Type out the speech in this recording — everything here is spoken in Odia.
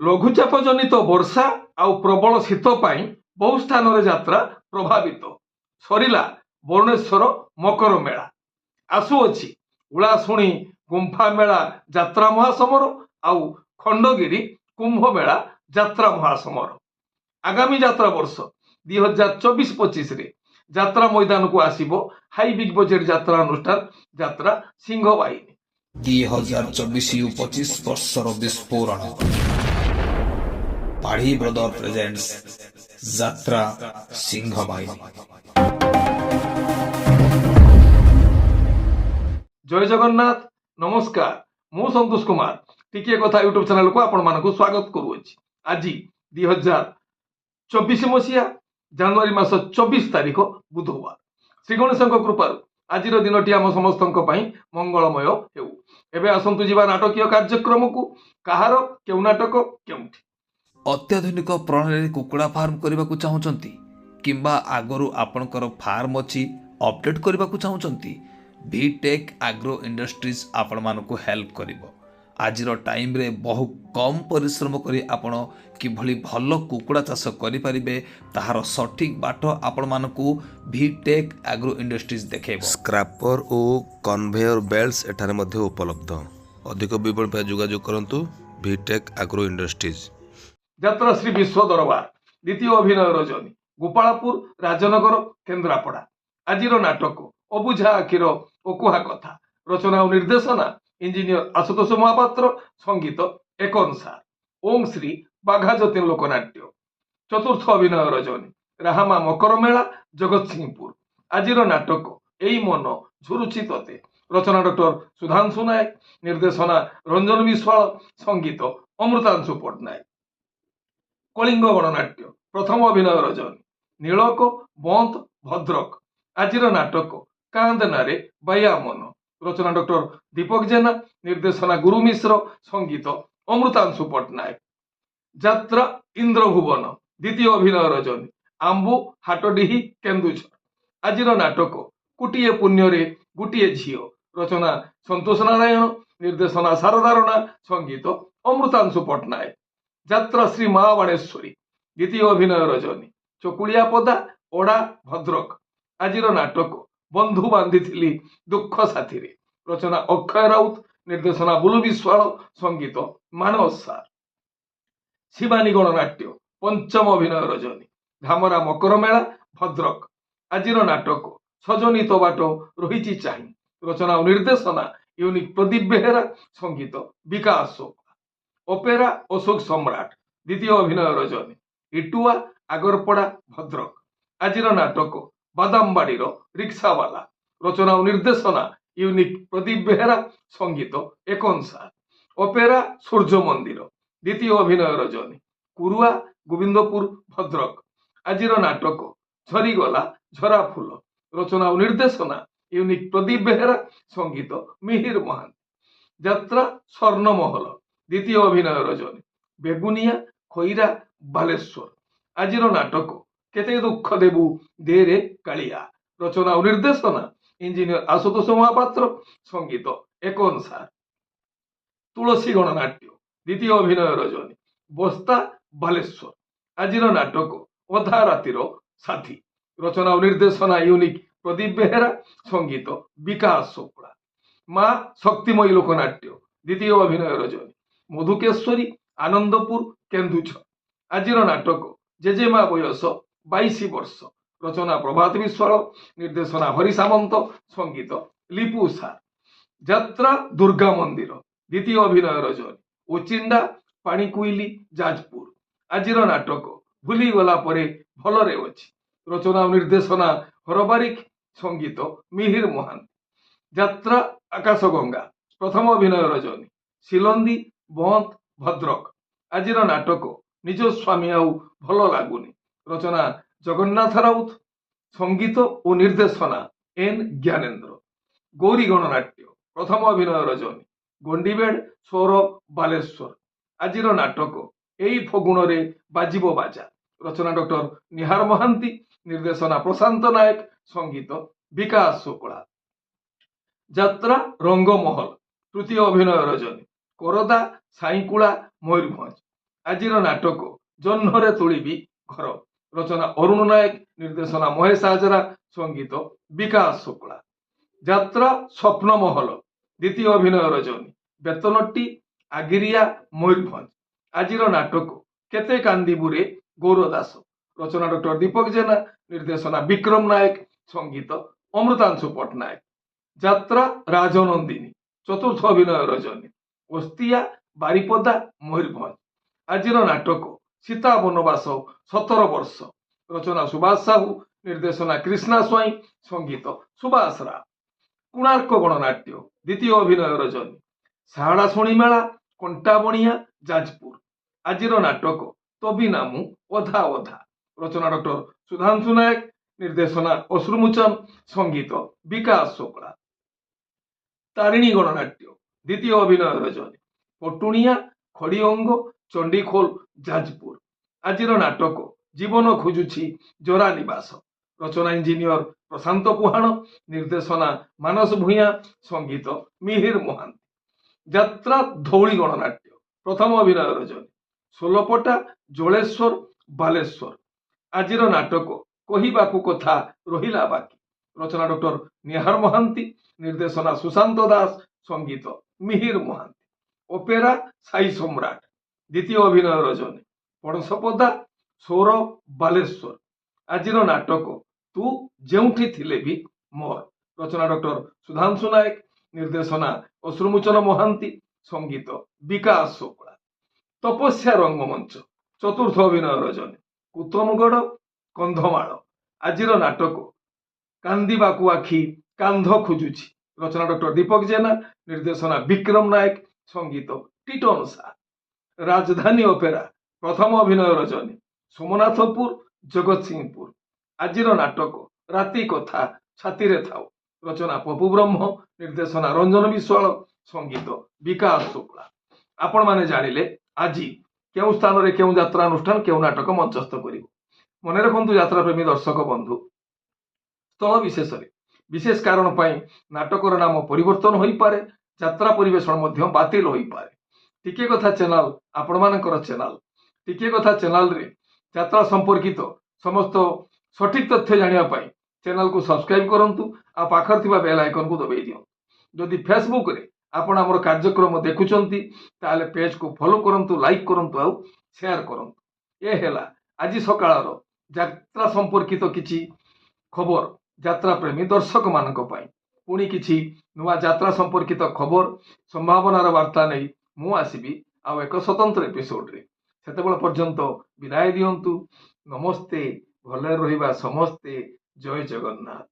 ଲଘୁଚାପ ଜନିତ ବର୍ଷା ଆଉ ପ୍ରବଳ ଶୀତ ପାଇଁ ବହୁ ସ୍ଥାନରେ ଯାତ୍ରା ପ୍ରଭାବିତ। ସରିଲା ବରୁଣେଶ୍ୱର ମକର ମେଳା, ଆସୁଅଛି ଉଳାଶୁଣୀ ଗୁମ୍ଫା ମେଳା ଯାତ୍ରା ମହାସମର ଆଉ ଖଣ୍ଡଗିରି କୁମ୍ଭ ମେଳା ଯାତ୍ରା ମହାସମର। ଆଗାମୀ ଯାତ୍ରା ବର୍ଷ 2024-25ରେ ଯାତ୍ରା ମଇଦାନକୁ ଆସିବ ହାଇ ବିଗ୍ ବଜେଟ୍ ଯାତ୍ରା ଅନୁଷ୍ଠାନ ଯାତ୍ରା ସିଂହବାହିନୀ। 2024-25 ବର୍ଷର ବିସ୍ଫୋରଣ ପାଢ଼ୀ ବ୍ରଦର ପ୍ରେଜେଣ୍ଟସ୍ ଯାତ୍ରା ସିଂହବାହିନୀ। ଜୟ ଜଗନ୍ନାଥ, ନମସ୍କାର। ମୁଁ ସନ୍ତୋଷ କୁମାର ଟିକିଏ କଥା ୟୁଟ୍ୟୁବ ଚ୍ୟାନେଲକୁ ଆପଣମାନଙ୍କୁ ସ୍ୱାଗତ କରୁଅଛି। ଆଜି 2024 ମସିହା ଜାନୁଆରୀ ମାସ 24 ତାରିଖ ବୁଧବାର। ଶ୍ରୀ ଗଣେଶଙ୍କ କୃପାରୁ ଆଜିର ଦିନଟି ଆମ ସମସ୍ତଙ୍କ ପାଇଁ ମଙ୍ଗଳମୟ ହେଉ। ଏବେ ଆସନ୍ତୁ ଯିବା ନାଟକୀୟ କାର୍ଯ୍ୟକ୍ରମକୁ। କାହାର କେଉଁ ନାଟକ କେଉଁଠି? ଅତ୍ୟାଧୁନିକ ପ୍ରଣାଳୀରେ କୁକୁଡ଼ା ଫାର୍ମ କରିବାକୁ ଚାହୁଁଛନ୍ତି କିମ୍ବା ଆଗରୁ ଆପଣଙ୍କର ଫାର୍ମ ଅଛି ଅପଡେଟ୍ କରିବାକୁ ଚାହୁଁଛନ୍ତି, ଭିଟେକ୍ ଆଗ୍ରୋ ଇଣ୍ଡଷ୍ଟ୍ରିଜ୍ ଆପଣମାନଙ୍କୁ ହେଲ୍ପ କରିବ। ଆଜିର ଟାଇମ୍ରେ ବହୁ କମ୍ ପରିଶ୍ରମ କରି ଆପଣ କିଭଳି ଭଲ କୁକୁଡ଼ା ଚାଷ କରିପାରିବେ ତାହାର ସଠିକ୍ ବାଟ ଆପଣମାନଙ୍କୁ ଭିଟେକ୍ ଆଗ୍ରୋ ଇଣ୍ଡଷ୍ଟ୍ରିଜ୍ ଦେଖାଇବ। ସ୍କ୍ରାପର ଓ କନଭେୟର ବେଲ୍ଟସ୍ ଏଠାରେ ମଧ୍ୟ ଉପଲବ୍ଧ। ଅଧିକ ବିବରଣୀ ପାଇଁ ଯୋଗାଯୋଗ କରନ୍ତୁ ଭିଟେକ୍ ଆଗ୍ରୋ ଇଣ୍ଡଷ୍ଟ୍ରିଜ୍। ଯାତ୍ରା ଶ୍ରୀ ବିଶ୍ୱ ଦରବାର ଦ୍ୱିତୀୟ ଅଭିନୟ ରଜନୀ, ଗୋପାଳପୁର ରାଜନଗର କେନ୍ଦ୍ରାପଡ଼ା। ଆଜିର ନାଟକ ଅବୁଝା ଆଖିର ଅକୁହା କଥା। ରଚନା ଓ ନିର୍ଦ୍ଦେଶନା ଇଞ୍ଜିନିୟର ଆଶୁତୋଷ ମହାପାତ୍ର, ସଙ୍ଗୀତ ଏକନ ସାର୍। ଓಂ ଶ୍ରୀ ବାଘା ଯତୀନ ଲୋକନାଟ୍ୟ। ଚତୁର୍ଥ ଅଭିନୟ ରଜନୀ, ରାହାମା ମକର ମେଳା ଜଗତସିଂହପୁର। ଆଜିର ନାଟକ ଏଇ ମନ ଝୁରୁଛି ତତେ। ରଚନା ଡକ୍ଟର ସୁଧାଂଶୁ ନାୟକ, ନିର୍ଦ୍ଦେଶନା ରଞ୍ଜନ ବିଶ୍ୱାଳ, ସଙ୍ଗୀତ ଅମୃତାଂଶୁ ପଟ୍ଟନାୟକ। କଳିଙ୍ଗ ଗଣନାଟ୍ୟ ପ୍ରଥମ ଅଭିନୟ ରଜନୀ, ନୀଳକ ବନ୍ତ ଭଦ୍ରକ। ଆଜିର ନାଟକ କାନ୍ଦନାରେ ବାୟା ମନ। ରଚନା ଡକ୍ଟର ଦୀପକ ଜେନା, ନିର୍ଦ୍ଦେଶନା ଗୁରୁ ମିଶ୍ର, ସଙ୍ଗୀତ ଅମୃତାଂଶୁ ପଟ୍ଟନାୟକ। ଯାତ୍ରା ଇନ୍ଦ୍ରଭୁବନ ଦ୍ୱିତୀୟ ଅଭିନୟ ରଜନୀ, ଆମ୍ବୁ ହାଟଡିହି କେନ୍ଦୁଝର। ଆଜିର ନାଟକ କୋଟିଏ ପୁଣ୍ୟରେ ଗୋଟିଏ ଝିଅ। ରଚନା ସନ୍ତୋଷ ନାରାୟଣ, ନିର୍ଦ୍ଦେଶନା ଶାରଦା ରଣା, ସଙ୍ଗୀତ ଅମୃତାଂଶୁ ପଟ୍ଟନାୟକ। ଯାତ୍ରା ଶ୍ରୀ ମା ବାଣେଶ୍ୱରୀ ଦ୍ୱିତୀୟ ଅଭିନୟ ରଜନୀ, ଚକୁଳିଆ ପଦା ଓଡା ଭଦ୍ରକ। ଆଜିର ନାଟକ ବନ୍ଧୁ ବାନ୍ଧିଥିଲି ଦୁଃଖ ସାଥିରେ। ରଚନା ଅକ୍ଷୟ ରାଉତ, ନିର୍ଦ୍ଦେଶନା ବୁଲୁ ବିଶ୍ୱାଳ, ସଙ୍ଗୀତ ମାନସ ସାର୍। ଶିବାନୀ ଗଣନାଟ୍ୟ ପଞ୍ଚମ ଅଭିନୟ ରଜନୀ, ଧାମରା ମକର ମେଳା ଭଦ୍ରକ। ଆଜିର ନାଟକ ସଜନୀ ତୋ ବାଟ ରହିଛି ଚାହିଁ। ରଚନା ଓ ନିର୍ଦ୍ଦେଶନା ୟୁନିକ୍ ପ୍ରଦୀପ ବେହେରା, ସଙ୍ଗୀତ ବିକାଶ ଶୋଭା। ଅପେରା ଅଶୋକ ସମ୍ରାଟ ଦ୍ୱିତୀୟ ଅଭିନୟ ରଜନୀ, ଇଟୁଆ ଆଗରପଡ଼ା ଭଦ୍ରକ। ଆଜିର ନାଟକ ବାଦାମବାଡ଼ିର ରିକ୍ସାବାଲା। ରଚନା ଓ ନିର୍ଦ୍ଦେଶନା ୟୁନିକ୍ ପ୍ରଦୀପ ବେହେରା, ସଙ୍ଗୀତ ଏକନ ସାର୍। ଅପେରା ସୂର୍ଯ୍ୟ ମନ୍ଦିର ଦ୍ୱିତୀୟ ଅଭିନୟ ରଜନୀ, କୁରୁଆ ଗୋବିନ୍ଦପୁର ଭଦ୍ରକ। ଆଜିର ନାଟକ ଝରିଗଲା ଝରା ଫୁଲ। ରଚନା ଓ ନିର୍ଦ୍ଦେଶନା ୟୁନିକ୍ ପ୍ରଦୀପ ବେହେରା, ସଙ୍ଗୀତ ମିହିର ମହାନ୍ତି। ଯାତ୍ରା ସ୍ୱର୍ଣ୍ଣମହଲ ଦ୍ୱିତୀୟ ଅଭିନୟ ରଜନୀ, ବେଗୁନିଆ ଖଇରା ବାଲେଶ୍ୱର। ଆଜିର ନାଟକ କେତେ ଦୁଃଖ ଦେବୁ ଦେରେ କାଳିଆ। ରଚନା ଓ ନିର୍ଦ୍ଦେଶନା ଇଞ୍ଜିନିୟର ଆଶୁତୋଷ ମହାପାତ୍ର, ସଙ୍ଗୀତ ଏକନ ସାର୍। ତୁଳସୀ ଗଣନାଟ୍ୟ ଦ୍ୱିତୀୟ ଅଭିନୟ ରଜନୀ, ବସ୍ତା ବାଲେଶ୍ୱର। ଆଜିର ନାଟକ ଅଧା ରାତିର ସାଥୀ। ରଚନା ଓ ନିର୍ଦ୍ଦେଶନା ୟୁନିକ୍ ପ୍ରଦୀପ ବେହେରା, ସଙ୍ଗୀତ ବିକାଶ ଶୋଭା। ମା ଶକ୍ତିମୟୀ ଲୋକନାଟ୍ୟ ଦ୍ୱିତୀୟ ଅଭିନୟ ରଜନୀ, ମଧୁକେଶ୍ୱରୀ ଆନନ୍ଦପୁର କେନ୍ଦୁଝର। ଆଜିର ନାଟକ ଜେଜେମା ବୟସ 22 ବର୍ଷ। ରଚନା ପ୍ରଭାତ ବିଶ୍ୱାଳ, ନିର୍ଦ୍ଦେଶନା ହରି ସାମନ୍ତ, ସଙ୍ଗୀତ ଲିପୁ ସାର୍। ଯାତ୍ରା ଦୁର୍ଗା ମନ୍ଦିର ଦ୍ୱିତୀୟ ଅଭିନୟ ରଜନୀ, ଓଚିଣ୍ଡା ପାଣିକୋଇଲି ଯାଜପୁର। ଆଜିର ନାଟକ ଭୁଲିଗଲା ପରେ ଭଲରେ ଅଛି। ରଚନା ଓ ନିର୍ଦ୍ଦେଶନା ହରବାରିକ, ସଙ୍ଗୀତ ମିହିର ମହାନ୍ତି। ଯାତ୍ରା ଆକାଶଗଙ୍ଗା ପ୍ରଥମ ଅଭିନୟ ରଜନୀ, ସିଲନ୍ଦି ବନ୍ତ ଭଦ୍ରକ। ଆଜିର ନାଟକ ନିଜ ସ୍ୱାମୀ ଆଉ ଭଲ ଲାଗୁନି। ରଚନା ଜଗନ୍ନାଥ ରାଉତ, ସଙ୍ଗୀତ ଓ ନିର୍ଦ୍ଦେଶନା ଏନ୍ ଜ୍ଞାନେନ୍ଦ୍ର। ଗୌରୀ ଗଣନାଟ୍ୟ ପ୍ରଥମ ଅଭିନୟ ରଜନୀ, ଗଣ୍ଡିବେଡ଼ ସୌର ବାଲେଶ୍ୱର। ଆଜିର ନାଟକ ଏଇ ଫଗୁଣରେ ବାଜିବ ବାଜା। ରଚନା ଡକ୍ଟର ନିହାର ମହାନ୍ତି, ନିର୍ଦ୍ଦେଶନା ପ୍ରଶାନ୍ତ ନାୟକ, ସଙ୍ଗୀତ ବିକାଶ ଶୁକ୍ଳା। ଯାତ୍ରା ରଙ୍ଗମହଲ ତୃତୀୟ ଅଭିନୟ ରଜନୀ, କୋରଦା ସାଇଁକୁଳା ମୟୂରଭଞ୍ଜ। ଆଜିର ନାଟକ ଜହ୍ନରେ ତୁଳିବି ଘର। ରଚନା ଅରୁଣ ନାୟକ, ନିର୍ଦ୍ଦେଶନା ମହେଶ ହାଜରା, ସଙ୍ଗୀତ ବିକାଶ ଶୁକ୍ଳା। ଯାତ୍ରା ସ୍ୱପ୍ନମହଲ, ଦ୍ୱିତୀୟ ଅଭିନୟ ରଜନୀ, ବେତନଟି ଆଗିରିଆ ମୟୂରଭଞ୍ଜ। ଆଜିର ନାଟକ କେତେ କାନ୍ଦିବୁରେ ଗୌର ଦାସ। ରଚନା ଡକ୍ଟର ଦୀପକ ଜେନା, ନିର୍ଦ୍ଦେଶନା ବିକ୍ରମ ନାୟକ, ସଙ୍ଗୀତ ଅମୃତାଂଶୁ ପଟ୍ଟନାୟକ। ଯାତ୍ରା ରାଜନନ୍ଦିନୀ, ଚତୁର୍ଥ ଅଭିନୟ ରଜନୀ, ଓସ୍ତିଆ ବାରିପଦା ମୟୂରଭଞ୍ଜ। ଆଜିର ନାଟକ ସୀତା ବନବାସ 17 ବର୍ଷ। ରଚନା ସୁଭାଷ ସାହୁ, ନିର୍ଦ୍ଦେଶନା କ୍ରିଷ୍ଣା ସ୍ୱାଇଁ, ସଙ୍ଗୀତ ସୁଭାଷ ରାୟ। କୋଣାର୍କ ଗଣନାଟ୍ୟ, ଦ୍ୱିତୀୟ ଅଭିନୟ ରଜନୀ, ସାହାଡ଼ା ଶୁଣିମେଳା କଣ୍ଟାବଣିଆ ଯାଜପୁର। ଆଜିର ନାଟକ ତବିନାମୁ ଅଧା ଅଧା। ରଚନା ଡକ୍ଟର ସୁଧାଂଶୁ ନାୟକ, ନିର୍ଦ୍ଦେଶନା ଅଶ୍ରୁମୋଚନ, ସଙ୍ଗୀତ ବିକାଶ ଶୁକ୍ଳା। ତାରିଣୀ ଗଣନାଟ୍ୟ, ଦ୍ୱିତୀୟ ଅଭିନୟ ରଜନୀ, ପଟୁଣିଆ ଖଡ଼ିଅଙ୍ଗ ଚଣ୍ଡିଖୋଲ ଯାଜପୁର। ଆଜିର ନାଟକ ଜୀବନ ଖୋଜୁଛି ଜରା ନିବାସ। ରଚନା ଇଞ୍ଜିନିୟର ପ୍ରଶାନ୍ତ ପୁହାଣ, ନିର୍ଦ୍ଦେଶନା ମାନସ ଭୂୟାଁ, ସଙ୍ଗୀତ ମିହିର ମହାନ୍ତି। ଯାତ୍ରା ଧଉଳି ଗଣନାଟ୍ୟ, ପ୍ରଥମ ଅଭିନୟ ରଜନୀ, ଷୋଲପଟା ଜଳେଶ୍ୱର ବାଲେଶ୍ୱର। ଆଜିର ନାଟକ କହିବାକୁ କଥା ରହିଲା ବାକି। ରଚନା ଡକ୍ଟର ନିହାର ମହାନ୍ତି, ନିର୍ଦ୍ଦେଶନା ସୁଶାନ୍ତ ଦାସ, ସଙ୍ଗୀତ ମିହିର ମହାନ୍ତି। ଅପେରା ସାଇ ସମ୍ରାଟ, ଦ୍ୱିତୀୟ ଅଭିନୟ ରଜନୀ, ପଣସପଦା ସୌର ବାଲେଶ୍ୱର। ଆଜିର ନାଟକ ତୁ ଯେଉଁଠି ଥିଲେ ବି ମୋର। ରଚନା ଡକ୍ଟର ସୁଧାଂଶୁ ନାୟକ, ନିର୍ଦ୍ଦେଶନା ଅଶ୍ରୁମୋଚନ ମହାନ୍ତି, ସଙ୍ଗୀତ ବିକାଶ ଶୁକ୍ଳା। ତପସ୍ୟା ରଙ୍ଗମଞ୍ଚ, ଚତୁର୍ଥ ଅଭିନୟ ରଜନୀ, କୁତମଗଡ଼ କନ୍ଧମାଳ। ଆଜିର ନାଟକ କାନ୍ଦିବାକୁ ଆଖି କାନ୍ଧ ଖୋଜୁଛି। ରଚନା ଡକ୍ଟର ଦୀପକ ଜେନା, ନିର୍ଦ୍ଦେଶନା ବିକ୍ରମ ନାୟକ, ସଙ୍ଗୀତ ଟିଟନ ସା। ରାଜଧାନୀ ଅପେରା, ପ୍ରଥମ ଅଭିନୟ ରଜନୀ, ସୋମନାଥପୁର ଜଗତସିଂହପୁର। ଆଜିର ନାଟକ ରାତି କଥା ଛାତିରେ ଥାଉ। ରଚନା ପପୁ ବ୍ରହ୍ମ, ନିର୍ଦ୍ଦେଶନା ରଞ୍ଜନ ବିଶ୍ୱାଳ, ସଙ୍ଗୀତ ବିକାଶ ଶୁକ୍ଳା। ଆପଣମାନେ ଜାଣିଲେ ଆଜି କେଉଁ ସ୍ଥାନରେ କେଉଁ ଯାତ୍ରା ଅନୁଷ୍ଠାନ କେଉଁ ନାଟକ ମଞ୍ଚସ୍ଥ କରିବ। ମନେ ରଖନ୍ତୁ ଯାତ୍ରାପ୍ରେମୀ ଦର୍ଶକ ବନ୍ଧୁ, ସ୍ଥଳ ବିଶେଷରେ ବିଶେଷ କାରଣ ପାଇଁ ନାଟକର ନାମ ପରିବର୍ତ୍ତନ ହୋଇପାରେ, ଯାତ୍ରା ପରିବେଷଣ ମଧ୍ୟ ବାତିଲ ହୋଇପାରେ। ଟିକେ କଥା ଚ୍ୟାନେଲ ଆପଣମାନଙ୍କର ଚ୍ୟାନେଲ। ଟିକେ କଥା ଚ୍ୟାନେଲରେ ଯାତ୍ରା ସମ୍ପର୍କିତ ସମସ୍ତ ସଠିକ ତଥ୍ୟ ଜାଣିବା ପାଇଁ ଚ୍ୟାନେଲକୁ ସବସ୍କ୍ରାଇବ କରନ୍ତୁ ଆଉ ପାଖରେ ଥିବା ବେଲ ଆଇକନକୁ ଦବାଇ ଦିଅନ୍ତୁ। ଯଦି ଫେସବୁକରେ ଆପଣ ଆମର କାର୍ଯ୍ୟକ୍ରମ ଦେଖୁଛନ୍ତି ତାହେଲେ ପେଜକୁ ଫଲୋ କରନ୍ତୁ, ଲାଇକ୍ କରନ୍ତୁ ଆଉ ସେୟାର କରନ୍ତୁ। ଏ ହେଲା ଆଜି ସକାଳର ଯାତ୍ରା ସମ୍ପର୍କିତ କିଛି ଖବର ଯାତ୍ରା ପ୍ରେମୀ ଦର୍ଶକମାନଙ୍କ ପାଇଁ। ପୁଣି କିଛି ନୂଆ ଯାତ୍ରା ସମ୍ପର୍କିତ ଖବର ସମ୍ଭାବନାର ବାର୍ତ୍ତା ନେଇ ମୁଁ ଆସିବି ଆଉ ଏକ ସ୍ୱତନ୍ତ୍ର ଏପିସୋଡରେ। ସେତେବେଳେ ପର୍ଯ୍ୟନ୍ତ ବିଦାୟ ଦିଅନ୍ତୁ। ନମସ୍ତେ, ଭଲରେ ରହିବା ସମସ୍ତେ। ଜୟ ଜଗନ୍ନାଥ।